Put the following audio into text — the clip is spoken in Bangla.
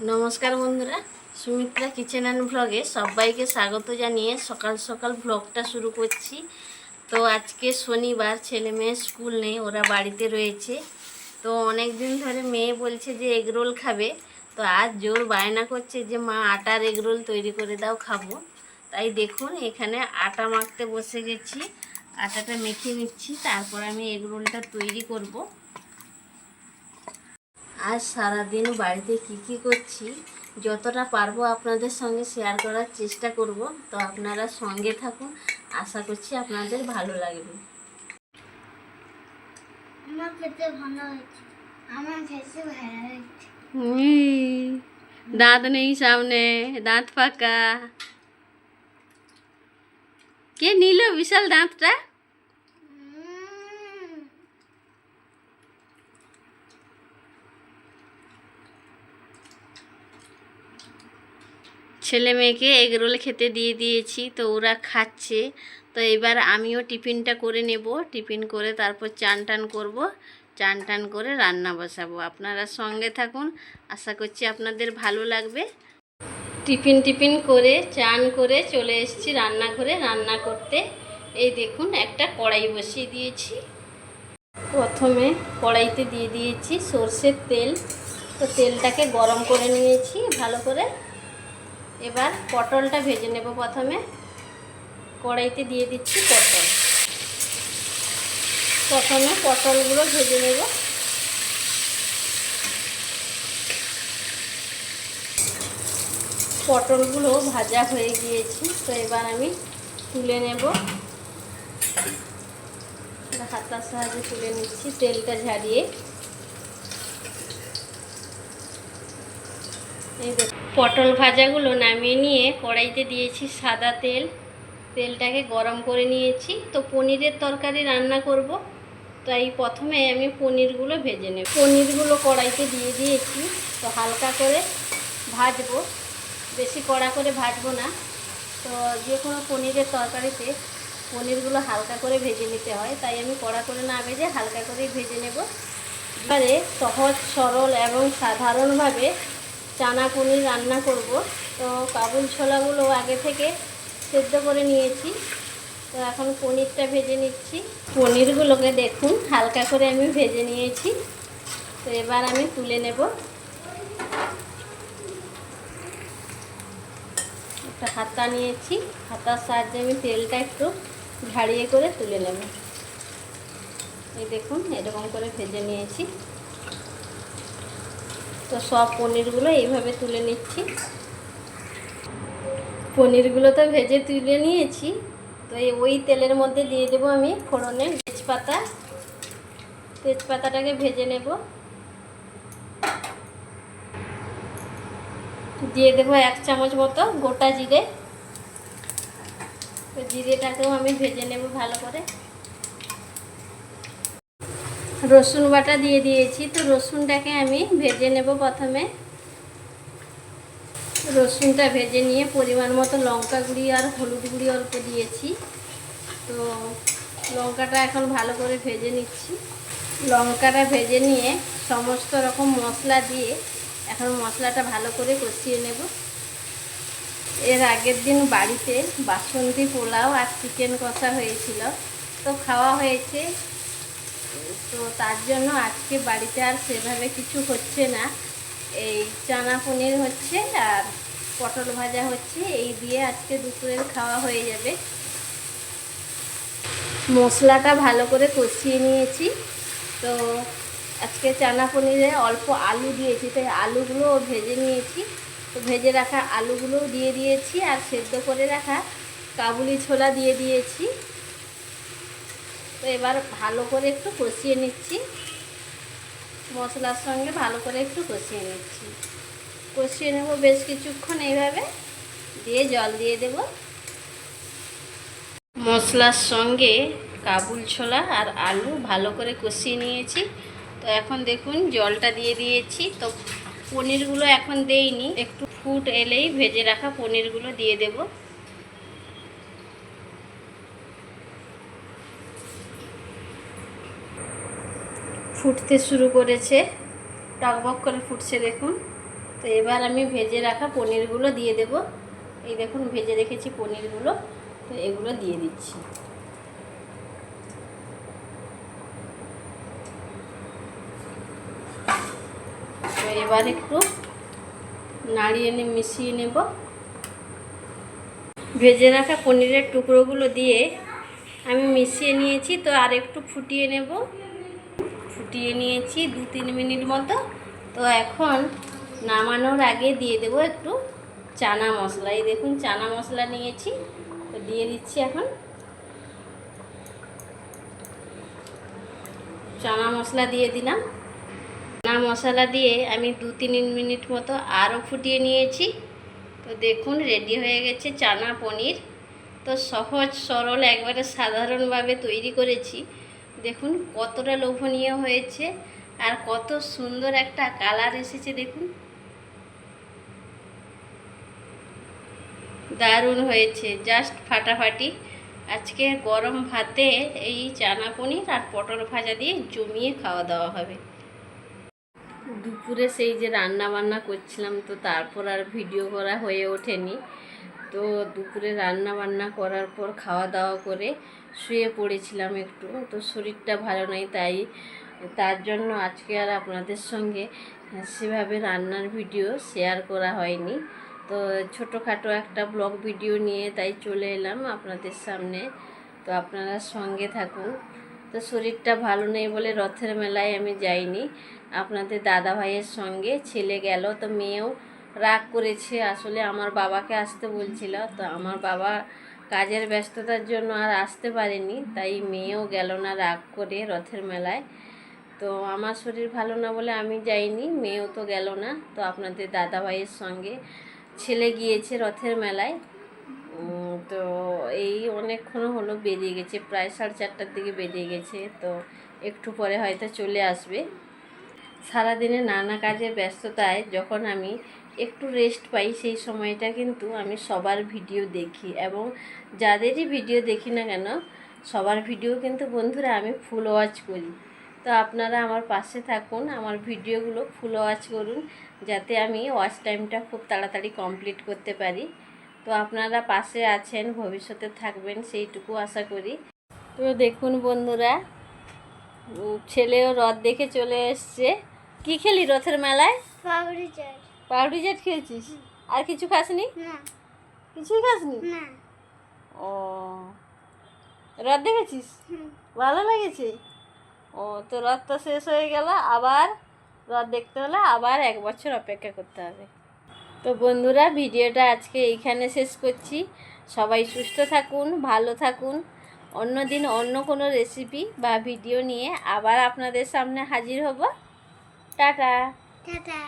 নমস্কার বন্ধুরা, সুমিত্রা কিচেন অ্যান্ড ব্লগে সবাইকে স্বাগত জানিয়ে সকাল সকাল ব্লগটা শুরু করছি। তো আজকে শনিবার, ছেলে মেয়ে স্কুল নেই, ওরা বাড়িতে রয়েছে। তো অনেক দিন ধরে মেয়ে বলছে যে এগরোল খাবে। তো আজ জোর বায়না করছে যে মা আটার এগরোল তৈরি করে দাও, খাবো। তাই দেখুন এখানে আটা মাখতে বসে গেছি, আটাটা মেখে নিচ্ছি, তারপর আমি এগরোলটা তৈরি করব। আজ সারাদিন বাড়িতে কি করছি যতটা পারবো আপনাদের সঙ্গে শেয়ার করার চেষ্টা করব। তো আপনারা সঙ্গে থাকুন, আশা করছি আপনাদের ভালো লাগবে। আমার খেতে ভালো হয়েছে, আমার খেতে ভালো হয়েছে। দাঁত নেই সামনে, দাঁত ফাঁকা। কে নিল বিশাল দাঁতটা? ছেলে মেয়েকে এগরোল খেতে দিয়ে দিয়েছি, তো ওরা খাচ্ছে। তো এবার আমিও টিফিনটা করে নেব, টিফিন করে তারপর চান টান করবো, চান টান করে রান্না বসাবো। আপনারা সঙ্গে থাকুন, আশা করছি আপনাদের ভালো লাগবে। টিফিন করে চান করে চলে এসেছি রান্নাঘরে রান্না করতে। এই দেখুন একটা কড়াই বসিয়ে দিয়েছি। প্রথমে কড়াইতে দিয়ে দিয়েছি সর্ষের তেল। তো তেলটাকে গরম করে নিয়েছি ভালো করে। এবার পটলটা ভেজে নেব। প্রথমে কড়াইতে দিয়ে দিচ্ছি পটল। প্রথমে পটলগুলো ভেজে নেব। পটলগুলো ভাজা হয়ে গিয়েছে, তো এবার আমি তুলে নেব। হাতার সাহায্যে তুলে নিচ্ছি তেলটা ঝারিয়ে। এই দেখুন পটল ভাজাগুলো নামিয়ে নিয়ে কড়াইতে দিয়েছি সাদা তেল। তেলটাকে গরম করে নিয়েছি। তো পনিরের তরকারি রান্না করব, তাই প্রথমে আমি পনিরগুলো ভেজে নেব। পনিরগুলো কড়াইতে দিয়ে দিয়েছি। তো হালকা করে ভাজবো, বেশি কড়া করে ভাজবো না। তো যে কোনো পনিরের তরকারিতে পনিরগুলো হালকা করে ভেজে নিতে হয়, তাই আমি কড়া করে না ভেজে হালকা করেই ভেজে নেব। এবারে সহজ সরল এবং সাধারণভাবে চানা পনির রান্না করব। তো কাবুল ছোলাগুলো আগে থেকে সেদ্ধ করে নিয়েছি। তো এখন পনিরটা ভেজে নিচ্ছি। পনিরগুলোকে দেখুন হালকা করে আমি ভেজে নিয়েছি। তো এবার আমি তুলে নেব। একটা হাতা নিয়েছি, হাতার সাহায্যে আমি তেলটা একটু ঝাড়িয়ে করে তুলে নেব। এই দেখুন এরকম করে ভেজে নিয়েছি। তো সব পনিরগুলো এইভাবে তুলে নিচ্ছি। পনিরগুলো তো ভেজে তুলে নিয়েছি। তো ওই তেলের মধ্যে দিয়ে দেবো আমি ফোড়নে তেজপাতা। তেজপাতাটাকে ভেজে নেব। দিয়ে দেবো 1 চামচ মতো গোটা জিরে। তো জিরেটাকেও আমি ভেজে নেব ভালো করে। রসুন বাটা দিয়ে দিয়েছি। তো রসুনটাকে আমি ভেজে নেব প্রথমে। রসুনটা ভেজে নিয়ে পরিমাণ মতো লঙ্কা গুঁড়ি আর হলুদ গুঁড়ি অল্প দিয়েছি। তো লঙ্কাটা এখন ভালো করে ভেজে নিচ্ছি। লঙ্কাটা ভেজে নিয়ে সমস্ত রকম মশলা দিয়ে এখন মশলাটা ভালো করে কষিয়ে নেব। এর আগের দিন বাড়িতে বাসন্তী পোলাও আর চিকেন কষা হয়েছিল, তো খাওয়া হয়েছে। তো তার জন্য আজকে বাড়িতে আর সেভাবে কিছু হচ্ছে না। এই চানা পনির হচ্ছে আর পটল ভাজা হচ্ছে, এই দিয়ে আজকে দুপুরের খাওয়া হয়ে যাবে। মশলাটা ভালো করে কষিয়ে নিয়েছি। তো আজকে চানা পনিরে অল্প আলু দিয়েছি, তাই আলুগুলোও ভেজে নিয়েছি। তো ভেজে রাখা আলুগুলোও দিয়ে দিয়েছি আর সেদ্ধ করে রাখা কাবুলি ছোলা দিয়ে দিয়েছি। তো এবার ভালো করে একটু কষিয়ে নিচ্ছি, মশলার সঙ্গে ভালো করে একটু কষিয়ে নিচ্ছি। কষিয়ে নেব বেশ কিছুক্ষণ এইভাবে, দিয়ে জল দিয়ে দেব। মশলার সঙ্গে কাবুল ছোলা আর আলু ভালো করে কষিয়ে নিয়েছি। তো এখন দেখুন জলটা দিয়ে দিয়েছি। তো পনিরগুলো এখন দেইনি, একটু ফুট এলেই ভেজে রাখা পনিরগুলো দিয়ে দেব। ফুটতে শুরু করেছে, টকবক করে ফুটছে দেখুন। তো এবার আমি ভেজে রাখা পনিরগুলো দিয়ে দেব। এই দেখুন ভেজে রেখেছি পনিরগুলো, তো এগুলো দিয়ে দিচ্ছি। তো এবার একটু নাড়িয়ে মিশিয়ে নেব। ভেজে রাখা পনিরের টুকরোগুলো দিয়ে আমি মিশিয়ে নিয়েছি, তো আর একটু ফুটিয়ে নেব। ফুটিয়ে নিয়েছি 2-3 মিনিট মতো। তো এখন নামানোর আগে দিয়ে দেব একটু চানা মশলা। এই দেখুন চানা মশলা নিয়েছি, তো দিয়ে দিচ্ছি এখন। চানা মশলা দিয়ে দিলাম। চানা মশলা দিয়ে আমি 2-3 মিনিট মতো আরও ফুটিয়ে নিয়েছি। তো দেখুন রেডি হয়ে গেছে চানা পনির। তো সহজ সরল একবারে সাধারণভাবে তৈরি করেছি। দেখুন কতটা লোভনীয় হয়েছে আর কত সুন্দর একটা কালার এসেছে। দেখুন দারুণ হয়েছে, জাস্ট ফাটাফাটি। আজকে গরম ভাতে এই চানা পনির আর পটল ভাজা দিয়ে জমিয়ে খাওয়া দাওয়া হবে। দুপুরে সেই যে রান্না বান্না করছিলাম, তো তারপর আর ভিডিও করা হয়ে ওঠেনি। তো দুপুরে রান্না বান্না করার পর খাওয়া দাওয়া করে শুয়ে পড়েছিলাম একটু। তো শরীরটা ভালো নেই, তার জন্য আজকে আর আপনাদের সঙ্গে সেভাবে রান্নার ভিডিও শেয়ার করা হয়নি। তো ছোটোখাটো একটা ব্লগ ভিডিও নিয়ে তাই চলে এলাম আপনাদের সামনে। তো আপনারা সঙ্গে থাকুন। তো শরীরটা ভালো নেই বলে রথের মেলায় আমি যাইনি। আপনাদের দাদা ভাইয়ের সঙ্গে ছেলে গেল, তো মেয়েও রাগ করেছে। আসলে আমার বাবাকে আসতে বলছিল, তো আমার বাবা কাজের ব্যস্ততার জন্য আর আসতে পারেনি, তাই মেয়েও গেল না রাগ করে রথের মেলায়। তো আমার শরীর ভালো না বলে আমি যাইনি, মেয়েও তো গেল না। তো আপনাদের দাদা ভাইয়ের সঙ্গে ছেলে গিয়েছে রথের মেলায়। তো এই অনেকক্ষণ হলো বেরিয়ে গেছে, প্রায় 4:30টার দিকে বেরিয়ে গেছে। তো একটু পরে হয়তো চলে আসবে। সারাদিনে নানা কাজের ব্যস্ততায় যখন আমি একটু রেস্ট পাই, সেই সময়টা কিন্তু আমি সবার ভিডিও দেখি, এবং যাদেরই ভিডিও দেখি না কেন সবার ভিডিও কিন্তু বন্ধুরা আমি ফুল ওয়াচ করি। তো আপনারা আমার পাশে থাকুন, আমার ভিডিওগুলো ফুল ওয়াচ করুন, যাতে আমি ওয়াচ টাইমটা খুব তাড়াতাড়ি কমপ্লিট করতে পারি। তো আপনারা পাশে আছেন, ভবিষ্যতে থাকবেন সেইটুকু আশা করি। তো দেখুন বন্ধুরা, ছেলেও রথ দেখে চলে এসছে। কি খেলি রথের মেলায়? পাউরুটি চাট। পাউরুটি চাট খেয়েছিস? আর কিছু খাসনি? না। কিছুই খাসনি? না। ও, রথ দেখেছিস? হুম। ভালো লেগেছে? ও, তো রথ তো শেষ হয়ে গেল, আবার রথ দেখতে হলে আবার 1 বছর অপেক্ষা করতে হবে। তো বন্ধুরা, ভিডিওটা আজকে এইখানে শেষ করছি। সবাই সুস্থ থাকুন, ভালো থাকুন। অন্য দিন অন্য কোনো রেসিপি বা ভিডিও নিয়ে আবার আপনাদের সামনে হাজির হব। টাটা। টাটা।